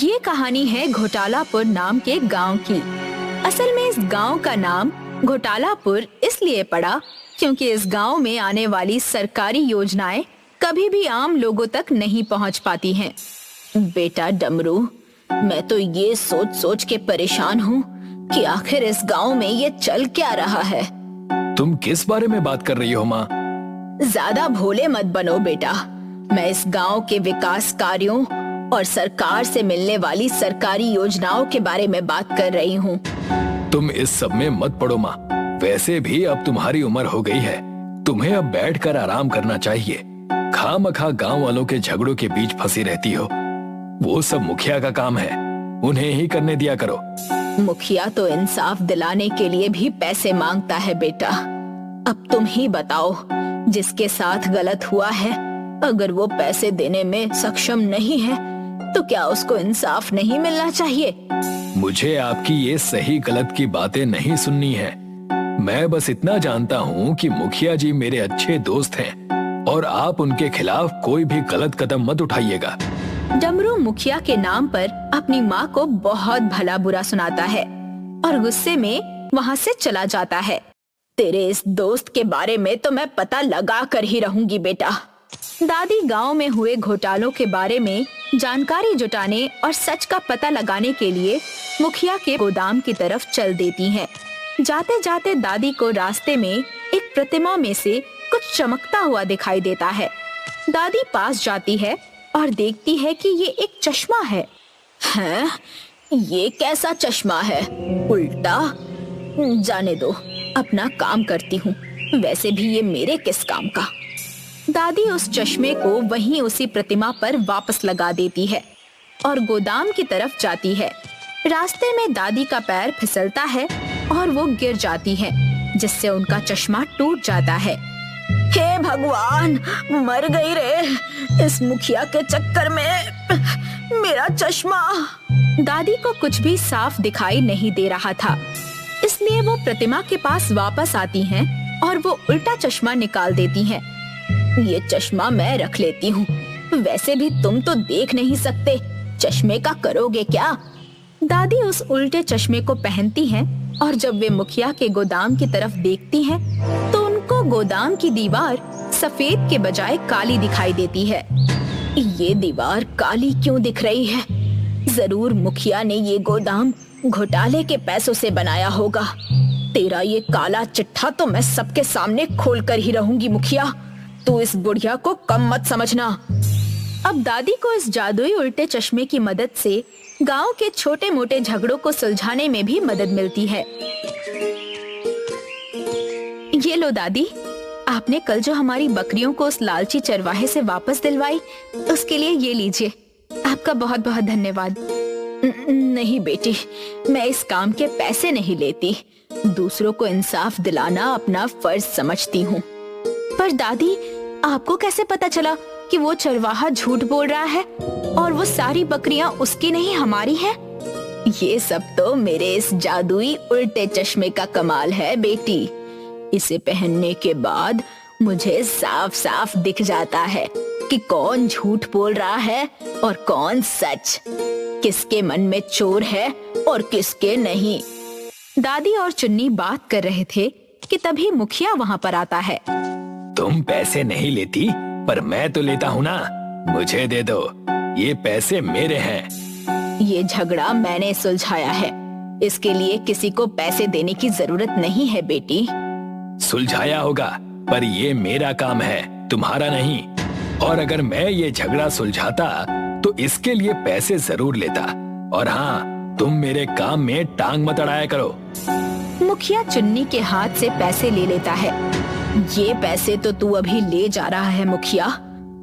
ये कहानी है घोटालापुर नाम के गांव की। असल में इस गांव का नाम घोटालापुर इसलिए पड़ा क्योंकि इस गांव में आने वाली सरकारी योजनाएं कभी भी आम लोगों तक नहीं पहुंच पाती हैं। बेटा डमरू, मैं तो ये सोच सोच के परेशान हूँ कि आखिर इस गांव में ये चल क्या रहा है। तुम किस बारे में बात कर रही हो माँ? ज्यादा भोले मत बनो बेटा। मैं इस गांव के विकास कार्यों और सरकार से मिलने वाली सरकारी योजनाओं के बारे में बात कर रही हूँ। तुम इस सब में मत पड़ो माँ। वैसे भी अब तुम्हारी उम्र हो गई है, तुम्हें अब बैठकर आराम करना चाहिए। खामखा गांव वालों के झगड़ों के बीच फंसी रहती हो। वो सब मुखिया का काम है, उन्हें ही करने दिया करो। मुखिया तो इंसाफ दिलाने के लिए भी पैसे मांगता है बेटा। अब तुम ही बताओ, जिसके साथ गलत हुआ है अगर वो पैसे देने में सक्षम नहीं है तो क्या उसको इंसाफ नहीं मिलना चाहिए? मुझे आपकी ये सही गलत की बातें नहीं सुननी है। मैं बस इतना जानता हूँ कि मुखिया जी मेरे अच्छे दोस्त हैं और आप उनके खिलाफ कोई भी गलत कदम मत उठाइएगा। डमरू मुखिया के नाम पर अपनी माँ को बहुत भला बुरा सुनाता है और गुस्से में वहाँ से चला जाता है। तेरे इस दोस्त के बारे में तो मैं पता लगा कर ही रहूंगी बेटा। दादी गांव में हुए घोटालों के बारे में जानकारी जुटाने और सच का पता लगाने के लिए मुखिया के गोदाम की तरफ चल देती हैं। जाते जाते दादी को रास्ते में एक प्रतिमा में से कुछ चमकता हुआ दिखाई देता है। दादी पास जाती है और देखती है कि ये एक चश्मा है। हैं? ये कैसा चश्मा है? उल्टा? जाने दो, अपना काम करती हूँ। वैसे भी ये मेरे किस काम का। दादी उस चश्मे को वहीं उसी प्रतिमा पर वापस लगा देती है और गोदाम की तरफ जाती है। रास्ते में दादी का पैर फिसलता है और वो गिर जाती है, जिससे उनका चश्मा टूट जाता है। हे भगवान, मर गई रे इस मुखिया के चक्कर में। मेरा चश्मा। दादी को कुछ भी साफ दिखाई नहीं दे रहा था, इसलिए वो प्रतिमा के पास वापस आती हैं और वो उल्टा चश्मा निकाल देती हैं। ये चश्मा मैं रख लेती हूँ, वैसे भी तुम तो देख नहीं सकते, चश्मे का करोगे क्या? दादी उस उल्टे चश्मे को पहनती हैं और जब वे मुखिया के गोदाम की तरफ देखती हैं, तो उनको गोदाम की दीवार सफेद के बजाय काली दिखाई देती है। ये दीवार काली क्यों दिख रही है? जरूर मुखिया ने ये गोदाम घोटाले के पैसों से बनाया होगा। तेरा ये काला चिट्ठा तो मैं सबके सामने खोल कर ही रहूंगी मुखिया। तू इस बुढ़िया को कम मत समझना। अब दादी को इस जादुई उल्टे चश्मे की मदद से गांव के छोटे मोटे झगड़ों को सुलझाने में भी मदद मिलती है। ये लो दादी, आपने कल जो हमारी बकरियों को उस लालची चरवाहे से वापस दिलवाई, उसके लिए ये लीजिए। आपका बहुत बहुत धन्यवाद। नहीं बेटी, मैं इस काम के पैसे नहीं लेती। दूसरों को इंसाफ दिलाना अपना फर्ज समझती हूँ। पर दादी, आपको कैसे पता चला कि वो चरवाहा झूठ बोल रहा है और वो सारी बकरियां उसकी नहीं हमारी हैं? ये सब तो मेरे इस जादुई उल्टे चश्मे का कमाल है बेटी। इसे पहनने के बाद मुझे साफ साफ दिख जाता है कि कौन झूठ बोल रहा है और कौन सच, किसके मन में चोर है और किसके नहीं। दादी और चुन्नी बात कर रहे थे कि तभी मुखिया वहाँ पर आता है। तुम पैसे नहीं लेती, पर मैं तो लेता हूँ ना। मुझे दे दो, ये पैसे मेरे हैं। ये झगड़ा मैंने सुलझाया है, इसके लिए किसी को पैसे देने की जरूरत नहीं है बेटी। सुलझाया होगा, पर ये मेरा काम है, तुम्हारा नहीं। और अगर मैं ये झगड़ा सुलझाता तो इसके लिए पैसे जरूर लेता। और हाँ, तुम मेरे काम में टांग मत अड़ाया करो। मुखिया चुन्नी के हाथ से पैसे ले लेता है। ये पैसे तो तू अभी ले जा रहा है मुखिया,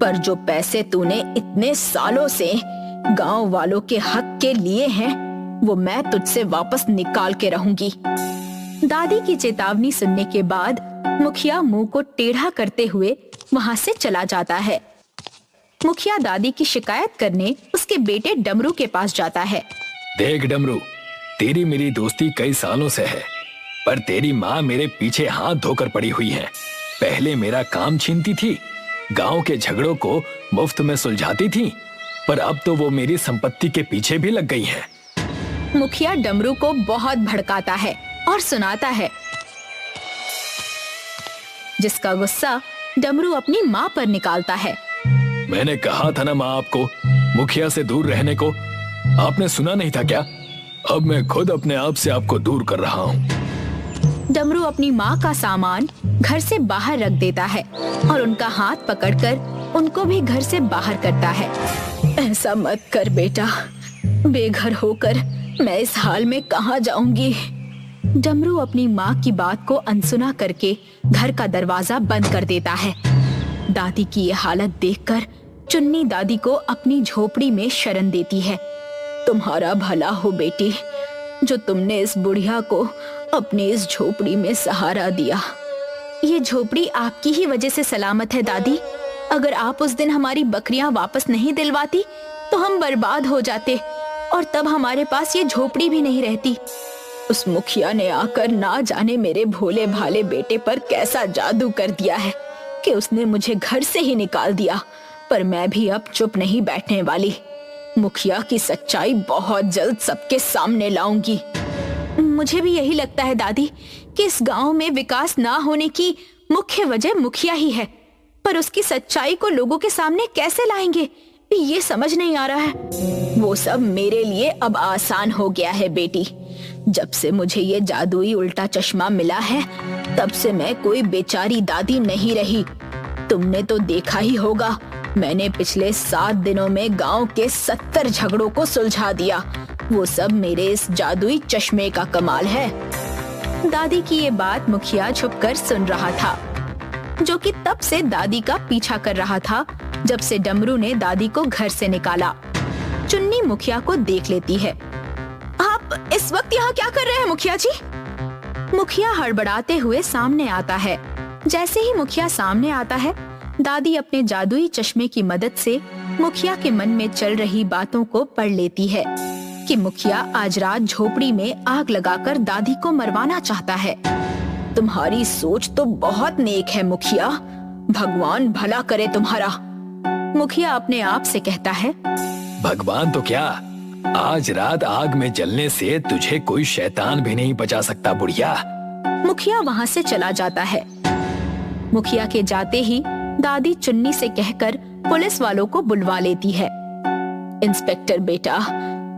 पर जो पैसे तूने इतने सालों से गांव वालों के हक के लिए हैं, वो मैं तुझसे वापस निकाल के रहूंगी। दादी की चेतावनी सुनने के बाद मुखिया मुंह को टेढ़ा करते हुए वहाँ से चला जाता है। मुखिया दादी की शिकायत करने उसके बेटे डमरू के पास जाता है। देख डमरू, तेरी मेरी दोस्ती कई सालों से है, पर तेरी माँ मेरे पीछे हाथ धोकर पड़ी हुई है। पहले मेरा काम छीनती थी, गांव के झगड़ों को मुफ्त में सुलझाती थी, पर अब तो वो मेरी संपत्ति के पीछे भी लग गई है। मुखिया डमरू को बहुत भड़काता है और सुनाता है, जिसका गुस्सा डमरू अपनी माँ पर निकालता है। मैंने कहा था ना माँ आपको मुखिया से दूर रहने को, आपने सुना नहीं था क्या? अब मैं खुद अपने आप से आपको दूर कर रहा हूँ। डमरू अपनी माँ का सामान घर से बाहर रख देता है और उनका हाथ पकड़कर उनको भी घर से बाहर करता है। ऐसा मत कर बेटा, बेघर होकर मैं इस हाल में कहाँ जाऊंगी। डमरू अपनी माँ की बात को अनसुना करके घर का दरवाजा बंद कर देता है। दादी की ये हालत देखकर चुन्नी दादी को अपनी झोपड़ी में शरण देती है। तुम्हारा भला हो बेटी, जो तुमने इस बुढ़िया को अपनी इस झोपड़ी में सहारा दिया। ये झोपड़ी आपकी ही वजह से सलामत है दादी। अगर आप उस दिन हमारी बकरियां वापस नहीं दिलवाती तो हम बर्बाद हो जाते और तब हमारे पास ये झोपड़ी भी नहीं रहती। उस मुखिया ने आकर ना जाने मेरे भोले भाले बेटे पर कैसा जादू कर दिया है कि उसने मुझे घर से ही निकाल दिया। पर मैं भी अब चुप नहीं बैठने वाली। मुखिया की सच्चाई बहुत जल्द सबके सामने लाऊंगी। मुझे भी यही लगता है दादी कि इस गांव में विकास ना होने की मुख्य वजह मुखिया ही है, पर उसकी सच्चाई को लोगों के सामने कैसे लाएंगे ये समझ नहीं आ रहा है। वो सब मेरे लिए अब आसान हो गया है बेटी। जब से मुझे ये जादुई उल्टा चश्मा मिला है तब से मैं कोई बेचारी दादी नहीं रही। तुमने तो देखा ही होगा, मैंने पिछले 7 दिनों में गांव के 70 झगड़ों को सुलझा दिया। वो सब मेरे इस जादुई चश्मे का कमाल है। दादी की ये बात मुखिया छुपकर सुन रहा था, जो कि तब से दादी का पीछा कर रहा था जब से डमरू ने दादी को घर से निकाला। चुन्नी मुखिया को देख लेती है। आप इस वक्त यहाँ क्या कर रहे हैं मुखिया जी? मुखिया हड़बड़ाते हुए सामने आता है। जैसे ही मुखिया सामने आता है, दादी अपने जादुई चश्मे की मदद से मुखिया के मन में चल रही बातों को पढ़ लेती है कि मुखिया आज रात झोपड़ी में आग लगाकर दादी को मरवाना चाहता है। तुम्हारी सोच तो बहुत नेक है मुखिया, भगवान भला करे तुम्हारा। मुखिया अपने आप से कहता है। भगवान तो क्या, आज रात आग में जलने से तुझे कोई शैतान भी नहीं बचा सकता बुढ़िया। मुखिया वहाँ से चला जाता है। मुखिया के जाते ही दादी चुन्नी से कहकर पुलिस वालों को बुलवा लेती है। इंस्पेक्टर बेटा,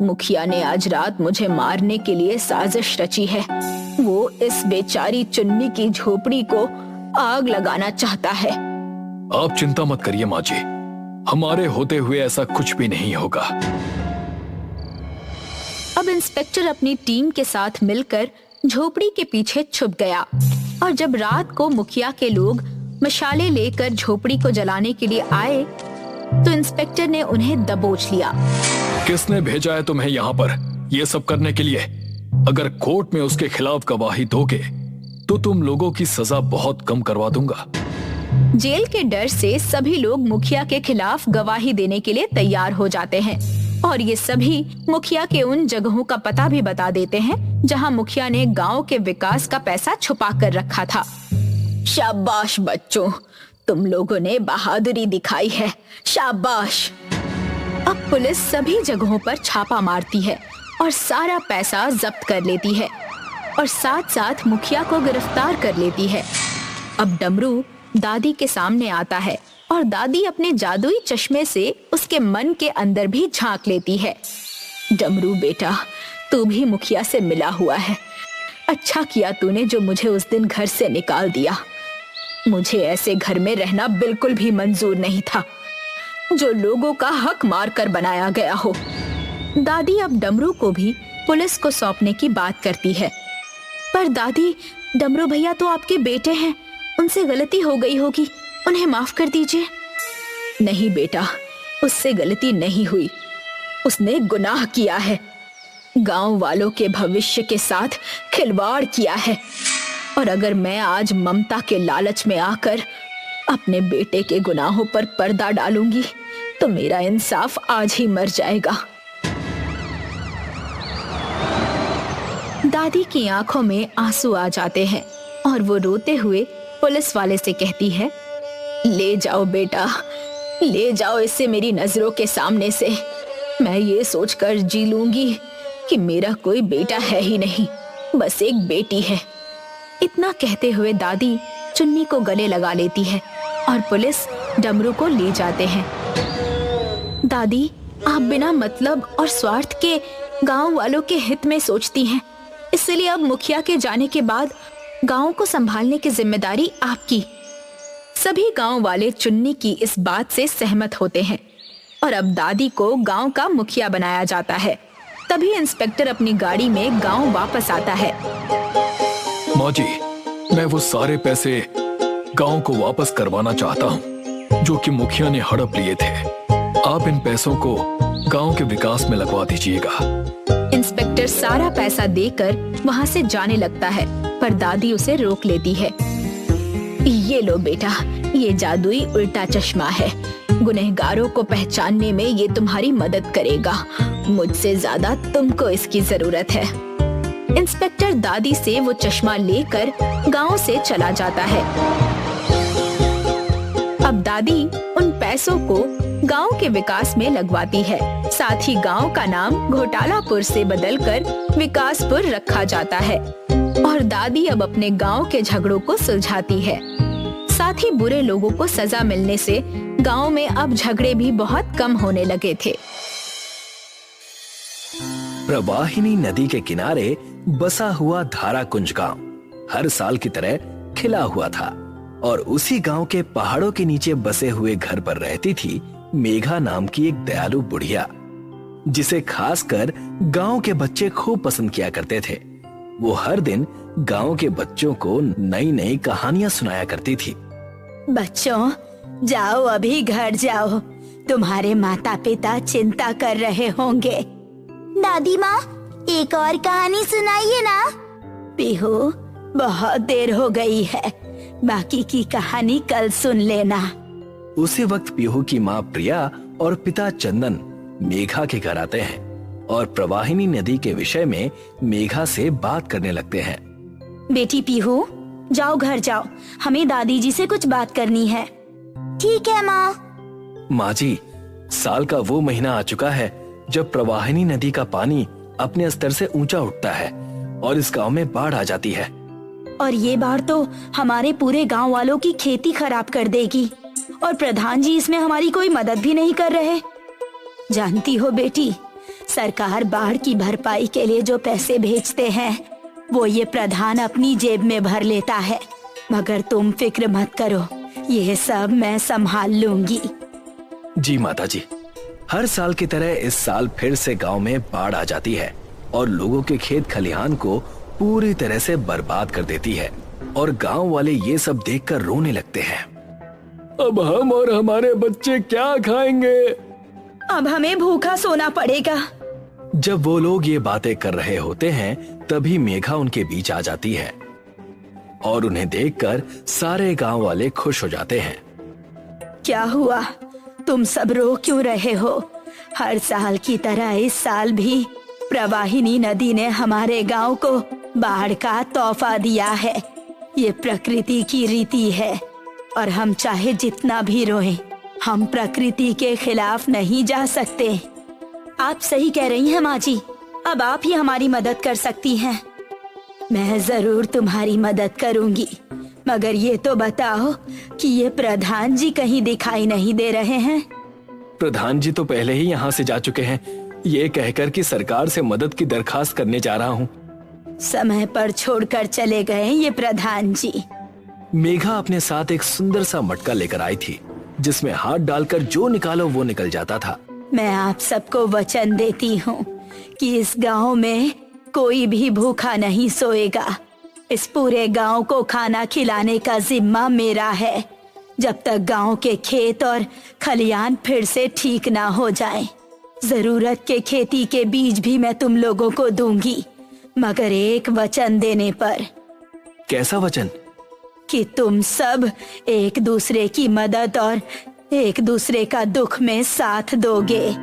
मुखिया ने आज रात मुझे मारने के लिए साजिश रची है। वो इस बेचारी चुन्नी की झोपड़ी को आग लगाना चाहता है। आप चिंता मत करिए माँ जी, हमारे होते हुए ऐसा कुछ भी नहीं होगा। अब इंस्पेक्टर अपनी टीम के साथ मिलकर झोपड़ी के पीछे छुप गया और जब रात को मुखिया के लोग मशाले लेकर झोपड़ी को जलाने के लिए आए तो इंस्पेक्टर ने उन्हें दबोच लिया। किसने भेजा है तुम्हें यहाँ पर ये सब करने के लिए? अगर कोर्ट में उसके खिलाफ गवाही दोगे तो तुम लोगों की सजा बहुत कम करवा दूंगा। जेल के डर से सभी लोग मुखिया के खिलाफ गवाही देने के लिए तैयार हो जाते हैं और ये सभी मुखिया के उन जगहों का पता भी बता देते हैं जहां मुखिया ने गांव के विकास का पैसा छुपा कर रखा था। शाबाश बच्चों, तुम लोगों ने बहादुरी दिखाई है, शाबाश। अब पुलिस सभी जगहों पर छापा मारती है और सारा पैसा जब्त कर लेती है और साथ साथ मुखिया को गिरफ्तार कर लेती है। अब डमरू दादी के सामने आता है और दादी अपने जादुई चश्मे से उसके मन के अंदर भी झांक लेती है। डमरू बेटा, तू भी मुखिया से मिला हुआ है। अच्छा किया तूने जो मुझे उस दिन घर से निकाल दिया। मुझे ऐसे घर में रहना बिल्कुल भी मंजूर नहीं था जो लोगों का हक मार कर बनाया गया हो। दादी अब डमरू को भी पुलिस को सौंपने की बात करती है। पर दादी, डमरू भैया तो आपके बेटे हैं, उनसे गलती हो गई होगी, उन्हें माफ कर दीजिए। नहीं बेटा, उससे गलती नहीं हुई, उसने गुनाह किया है, गांव वालों के भविष्य के साथ खिलवाड़ किया है। और अगर मैं आज ममता के लालच में आकर अपने बेटे के गुनाहों पर पर्दा डालूंगी तो मेरा इंसाफ आज ही मर जाएगा। दादी की आंखों में आंसू आ जाते हैं और वो रोते हुए पुलिस वाले से कहती है, ले जाओ बेटा, ले जाओ इसे मेरी नजरों के सामने से। मैं ये सोचकर जी लूंगी कि मेरा कोई बेटा है ही नहीं, बस एक बेटी है। इतना कहते हुए दादी चुन्नी को गले लगा लेती है और पुलिस डमरू को ले जाते हैं। दादी, आप बिना मतलब और स्वार्थ के गांव वालों के हित में सोचती हैं, इसलिए अब मुखिया के जाने के बाद गांव को संभालने की जिम्मेदारी आपकी। सभी गांव वाले चुन्नी की इस बात से सहमत होते हैं और अब दादी को गांव का मुखिया बनाया जाता है। तभी इंस्पेक्टर अपनी गाड़ी में गांव वापस आता है। माँ जी, मैं वो सारे पैसे गांव को वापस करवाना चाहता हूँ जो कि मुखिया ने हड़प लिए थे। आप इन पैसों को गांव के विकास में लगवा दीजिएगा। इंस्पेक्टर सारा पैसा देकर वहाँ से जाने लगता है, पर दादी उसे रोक लेती है। ये लो बेटा, ये जादुई उल्टा चश्मा है। गुनहगारों को पहचानने में ये तुम्हारी मदद करेगा। मुझसे ज्यादा तुमको इसकी जरूरत है। इंस्पेक्टर दादी से वो चश्मा लेकर गांव से चला जाता है। अब दादी उन पैसों को गांव के विकास में लगवाती है। साथ ही गांव का नाम घोटालापुर से बदलकर विकासपुर रखा जाता है और दादी अब अपने गांव के झगड़ों को सुलझाती है। साथ ही बुरे लोगों को सजा मिलने से गांव में अब झगड़े भी बहुत कम होने लगे थे। प्रवाहिनी नदी के किनारे बसा हुआ धाराकुंज गांव हर साल की तरह खिला हुआ था और उसी गांव के पहाड़ों के नीचे बसे हुए घर पर रहती थी मेघा नाम की एक दयालु बुढ़िया, जिसे खासकर गांव के बच्चे खूब पसंद किया करते थे। वो हर दिन गांव के बच्चों को नई नई कहानियां सुनाया करती थी। बच्चों, जाओ अभी घर जाओ, तुम्हारे माता पिता चिंता कर रहे होंगे। दादी माँ, एक और कहानी सुनाइए ना। पीहू, बहुत देर हो गई है, बाकी की कहानी कल सुन लेना। उसी वक्त पीहू की माँ प्रिया और पिता चंदन मेघा के घर आते हैं और प्रवाहिनी नदी के विषय में मेघा से बात करने लगते हैं। बेटी पीहू, जाओ घर जाओ, हमें दादी जी से कुछ बात करनी है। ठीक है माँ। माँ जी, साल का वो महीना आ चुका है जब प्रवाहिनी नदी का पानी अपने स्तर से ऊंचा उठता है और इस गांव में बाढ़ आ जाती है। और ये बाढ़ तो हमारे पूरे गांव वालों की खेती खराब कर देगी और प्रधान जी इसमें हमारी कोई मदद भी नहीं कर रहे। जानती हो बेटी, सरकार बाढ़ की भरपाई के लिए जो पैसे भेजते हैं वो ये प्रधान अपनी जेब में भर लेता है, मगर तुम फिक्र मत करो, ये सब मैं संभाल लूंगी। जी माता जी, हर साल की तरह इस साल फिर से गांव में बाढ़ आ जाती है और लोगों के खेत खलिहान को पूरी तरह से बर्बाद कर देती है और गांव वाले ये सब देखकर रोने लगते हैं। अब हम और हमारे बच्चे क्या खाएंगे? अब हमें भूखा सोना पड़ेगा। जब वो लोग ये बातें कर रहे होते हैं तभी मेघा उनके बीच आ जाती है और उन्हें देखकर सारे गांव वाले खुश हो जाते हैं। क्या हुआ, तुम सब रो क्यों रहे हो? हर साल की तरह इस साल भी प्रवाहिनी नदी ने हमारे गांव को बाढ़ का तोहफा दिया है। ये प्रकृति की रीति है और हम चाहे जितना भी रोएं, हम प्रकृति के खिलाफ नहीं जा सकते। आप सही कह रही हैं माँ जी, अब आप ही हमारी मदद कर सकती हैं। मैं जरूर तुम्हारी मदद करूंगी, मगर ये तो बताओ कि ये प्रधान जी कहीं दिखाई नहीं दे रहे हैं। प्रधान जी तो पहले ही यहाँ से जा चुके हैं, ये कहकर कि सरकार से मदद की दरखास्त करने जा रहा हूँ। समय पर छोड़कर चले गए ये प्रधान जी। मेघा अपने साथ एक सुंदर सा मटका लेकर आई थी जिसमें हाथ डालकर जो निकालो वो निकल जाता था। मैं आप सबको वचन देती हूँ कि इस गांव में कोई भी भूखा नहीं सोएगा। इस पूरे गांव को खाना खिलाने का जिम्मा मेरा है, जब तक गांव के खेत और खलियान फिर से ठीक ना हो जाएं। जरूरत के खेती के बीज भी मैं तुम लोगों को दूंगी, मगर एक वचन देने पर। कैसा वचन? कि तुम सब एक दूसरे की मदद और एक दूसरे का दुख में साथ दोगे।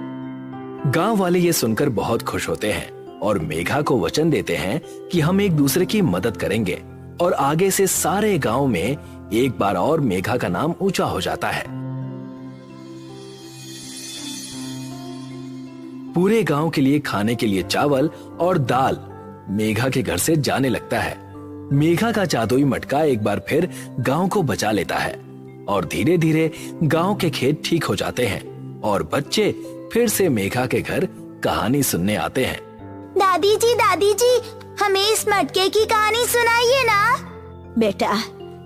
गांव वाले ये सुनकर बहुत खुश होते हैं और मेघा को वचन देते हैं कि हम एक दूसरे की मदद करेंगे और आगे से सारे गांव में एक बार और मेघा का नाम ऊंचा हो जाता है। पूरे गांव के लिए खाने के लिए चावल और दाल मेघा के घर से जाने लगता है। मेघा का जादुई मटका एक बार फिर गांव को बचा लेता है और धीरे धीरे गांव के खेत ठीक हो जाते हैं और बच्चे फिर से मेघा के घर कहानी सुनने आते हैं। दादी जी, हमें इस मटके की कहानी सुनाइए ना। बेटा,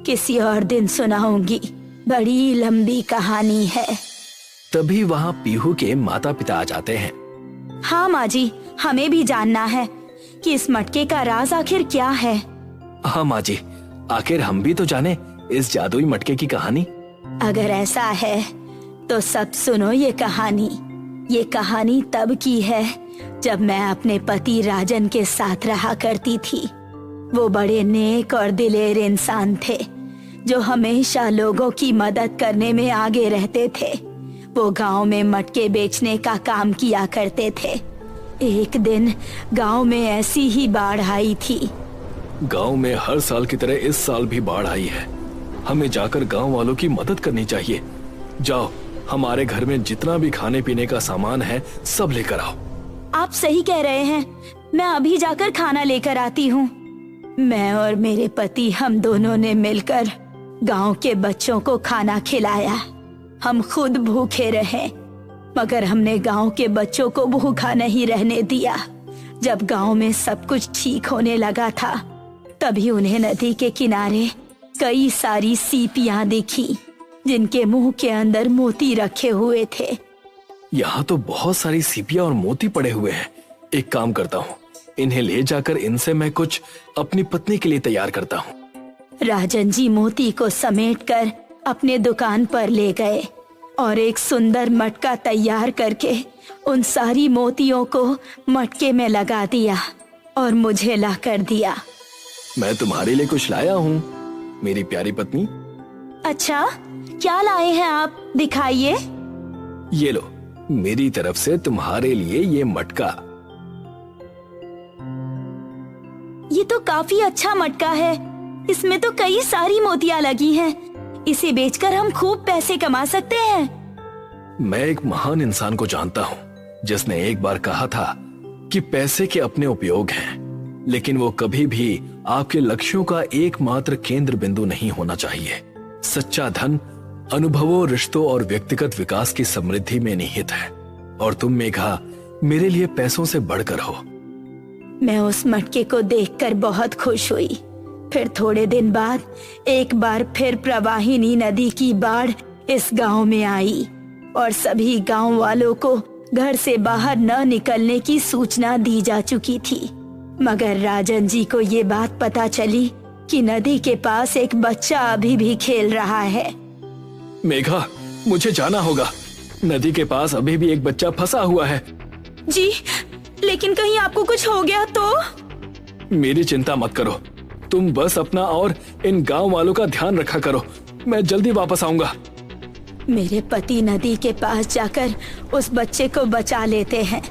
किसी और दिन सुनाऊंगी, बड़ी लंबी कहानी है। तभी वहाँ पीहू के माता पिता आ जाते हैं। हाँ माँ जी, हमें भी जानना है कि इस मटके का राज आखिर क्या है। हाँ माँ जी, आखिर हम भी तो जाने इस जादुई मटके की कहानी। अगर ऐसा है तो सब सुनो ये कहानी। ये कहानी तब की है जब मैं अपने पति राजन के साथ रहा करती थी। वो बड़े नेक और दिलेर इंसान थे जो हमेशा लोगों की मदद करने में आगे रहते थे। वो गांव में मटके बेचने का काम किया करते थे। एक दिन गांव में ऐसी ही बाढ़ आई थी। गांव में हर साल की तरह इस साल भी बाढ़ आई है। हमें जाकर गांव वालों की मदद करनी चाहिए। जाओ, हमारे घर में जितना भी खाने पीने का सामान है सब लेकर आओ। आप सही कह रहे हैं, मैं अभी जाकर खाना लेकर आती हूँ। मैं और मेरे पति हम दोनों ने मिलकर गांव के बच्चों को खाना खिलाया। हम खुद भूखे रहे, मगर हमने गांव के बच्चों को भूखा नहीं रहने दिया। जब गांव में सब कुछ ठीक होने लगा था, तभी उन्हें नदी के किनारे कई सारी सीपियां दिखी जिनके मुंह के अंदर मोती रखे हुए थे। यहाँ तो बहुत सारी सीपियां और मोती पड़े हुए हैं। एक काम करता हूँ, इन्हें ले जाकर इनसे मैं कुछ अपनी पत्नी के लिए तैयार करता हूँ। राजन जी मोती को समेटकर अपने दुकान पर ले गए और एक सुंदर मटका तैयार करके उन सारी मोतियों को मटके में लगा दिया और मुझे ला कर दिया। मैं तुम्हारे लिए कुछ लाया हूँ, मेरी प्यारी पत्नी। अच्छा, क्या लाए हैं आप, दिखाइए। ये लो, मेरी तरफ से तुम्हारे लिए ये मटका। ये तो काफी अच्छा मटका है। इसमें तो कई सारी मोतियां लगी हैं। इसे बेचकर हम खूब पैसे कमा सकते हैं। मैं एक महान इंसान को जानता हूँ जिसने एक बार कहा था कि पैसे के अपने उपयोग हैं, लेकिन वो कभी भी आपके लक्ष्यों का एकमात्र केंद्र बिंदु नहीं होना चाहिए। सच्चा धन अनुभवों, रिश्तों और व्यक्तिगत विकास की समृद्धि में निहित है। और तुम मेघा मेरे लिए पैसों से बढ़कर हो। मैं उस मटके को देखकर बहुत खुश हुई। फिर थोड़े दिन बाद एक बार फिर प्रवाहिनी नदी की बाढ़ इस गांव में आई और सभी गांव वालों को घर से बाहर न निकलने की सूचना दी जा चुकी थी। मगर राजन जी को ये बात पता चली कि नदी के पास एक बच्चा अभी भी खेल रहा है। मेघा, मुझे जाना होगा। नदी के पास अभी भी एक बच्चा फंसा हुआ है। जी, लेकिन कहीं आपको कुछ हो गया तो? मेरी चिंता मत करो, तुम बस अपना और इन गांव वालों का ध्यान रखा करो। मैं जल्दी वापस आऊंगा। मेरे पति नदी के पास जाकर उस बच्चे को बचा लेते हैं,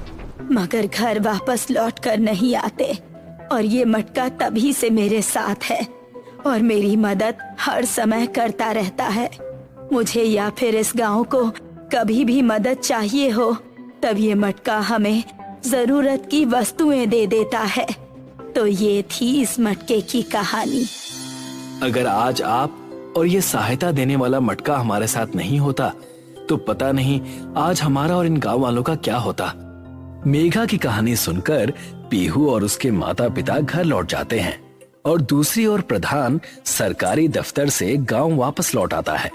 मगर घर वापस लौट कर नहीं आते। और ये मटका तभी से मेरे साथ है और मेरी मदद हर समय करता रहता है। मुझे या फिर इस गांव को कभी भी मदद चाहिए हो, तब ये मटका हमें जरूरत की वस्तुएं दे देता है। तो ये थी इस मटके की कहानी। अगर आज आप और ये सहायता देने वाला मटका हमारे साथ नहीं होता, तो पता नहीं आज हमारा और इन गांव वालों का क्या होता। मेघा की कहानी सुनकर पीहू और उसके माता पिता घर लौट जाते हैं और दूसरी ओर प्रधान सरकारी दफ्तर से गांव वापस लौट आता है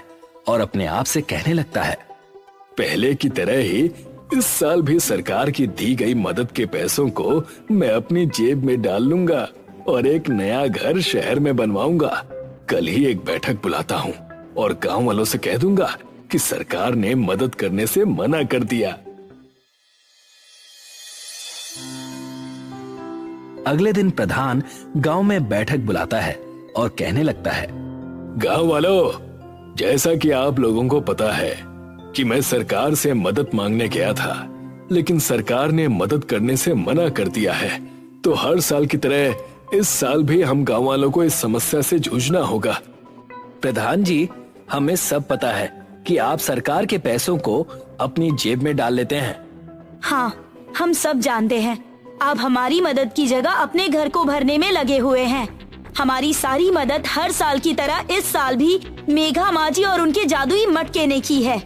और अपने आप से कहने लगता है, पहले की तरह ही इस साल भी सरकार की दी गई मदद के पैसों को मैं अपनी जेब में डाल लूंगा और एक नया घर शहर में बनवाऊंगा। कल ही एक बैठक बुलाता हूँ और गांव वालों से कह दूंगा कि सरकार ने मदद करने से मना कर दिया। अगले दिन प्रधान गांव में बैठक बुलाता है और कहने लगता है, गांव वालों, जैसा कि आप लोगों को पता है कि मैं सरकार से मदद मांगने गया था, लेकिन सरकार ने मदद करने से मना कर दिया है। तो हर साल की तरह इस साल भी हम गांव वालों को इस समस्या से जूझना होगा। प्रधान जी, हमें सब पता है कि आप सरकार के पैसों को अपनी जेब में डाल लेते हैं। हाँ, हम सब जानते हैं आप हमारी मदद की जगह अपने घर को भरने में लगे हुए हैं। हमारी सारी मदद हर साल की तरह इस साल भी मेघा माजी और उनके जादुई मटके ने की है।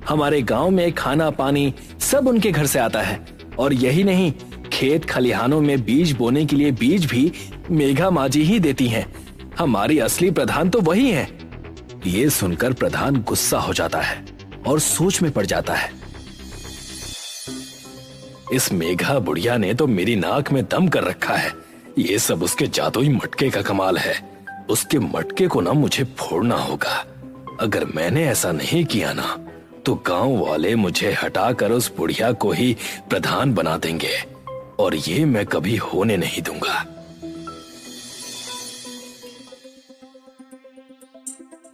हमारे गांव में खाना पानी सब उनके घर से आता है, और यही नहीं, खेत खलिहानों में बीज बोने के लिए बीज भी मेघा माजी ही देती हैं। हमारी असली प्रधान तो वही है। ये सुनकर प्रधान गुस्सा हो जाता है और सोच में पड़ जाता है। इस मेघा बुढ़िया ने तो मेरी नाक में दम कर रखा है। ये सब उसके जादुई मटके का कमाल है। उसके मटके को ना मुझे फोड़ना होगा। अगर मैंने ऐसा नहीं किया ना तो गांव वाले मुझे हटाकर उस बुढ़िया को ही प्रधान बना देंगे, और ये मैं कभी होने नहीं दूंगा।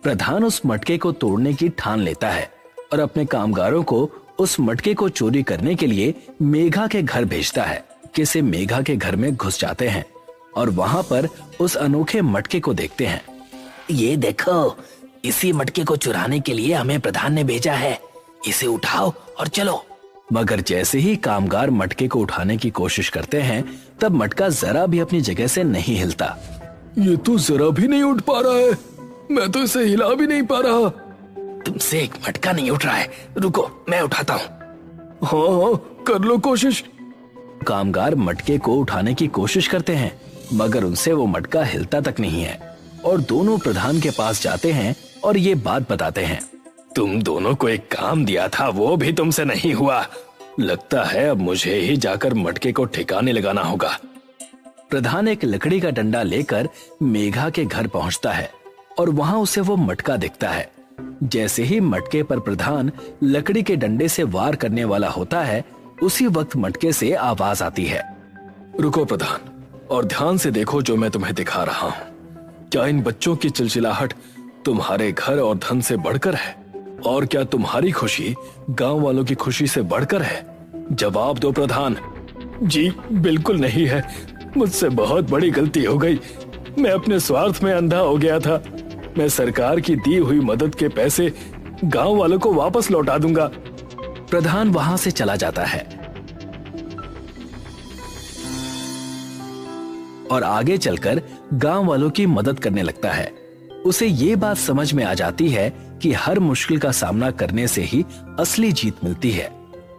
प्रधान उस मटके को तोड़ने की ठान लेता है और अपने कामगारों को उस मटके को चोरी करने के लिए मेघा के घर भेजता है। किसे मेघा के घर में घुस जाते हैं और वहां पर उस अनोखे मटके को देखते हैं। ये देखो, इसी मटके को चुराने के लिए हमें प्रधान ने भेजा है। इसे उठाओ और चलो। मगर जैसे ही कामगार मटके को उठाने की कोशिश करते हैं तब मटका जरा भी अपनी जगह से नहीं हिलता। ये तो जरा भी नहीं उठ पा रहा है। मैं तो इसे हिला भी नहीं पा रहा। तुमसे एक मटका नहीं उठ रहा है, रुको मैं उठाता हूँ। हाँ, कर लो कोशिश। कामगार मटके को उठाने की कोशिश करते हैं मगर उनसे वो मटका हिलता तक नहीं है, और दोनों प्रधान के पास जाते हैं और ये बात बताते हैं। तुम दोनों को एक काम दिया था, वो भी तुमसे नहीं हुआ। लगता है अब मुझे ही जाकर मटके को ठिकाने लगाना होगा। प्रधान एक लकड़ी का डंडा लेकर मेघा के घर पहुंचता है और वहां उसे वो मटका दिखता है। जैसे ही मटके पर प्रधान लकड़ी के डंडे से वार करने वाला होता है, उसी वक्त मटके से आवाज आती है। रुको प्रधान, और ध्यान से देखो जो मैं तुम्हें दिखा रहा हूँ। क्या इन बच्चों की चिलचिलाहट तुम्हारे घर और धन से बढ़कर है? और क्या तुम्हारी खुशी गांव वालों की खुशी से बढ़कर है? जवाब दो प्रधान। जी बिल्कुल नहीं है, मुझसे बहुत बड़ी गलती हो गई। मैं अपने स्वार्थ में अंधा हो गया था। मैं सरकार की दी हुई मदद के पैसे गांव वालों को वापस लौटा दूंगा। प्रधान वहां से चला जाता है और आगे चलकर गांव वालों की मदद करने लगता है। उसे ये बात समझ में आ जाती है कि हर मुश्किल का सामना करने से ही असली जीत मिलती है,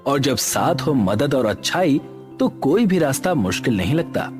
और जब साथ हो मदद और अच्छाई तो कोई भी रास्ता मुश्किल नहीं लगता।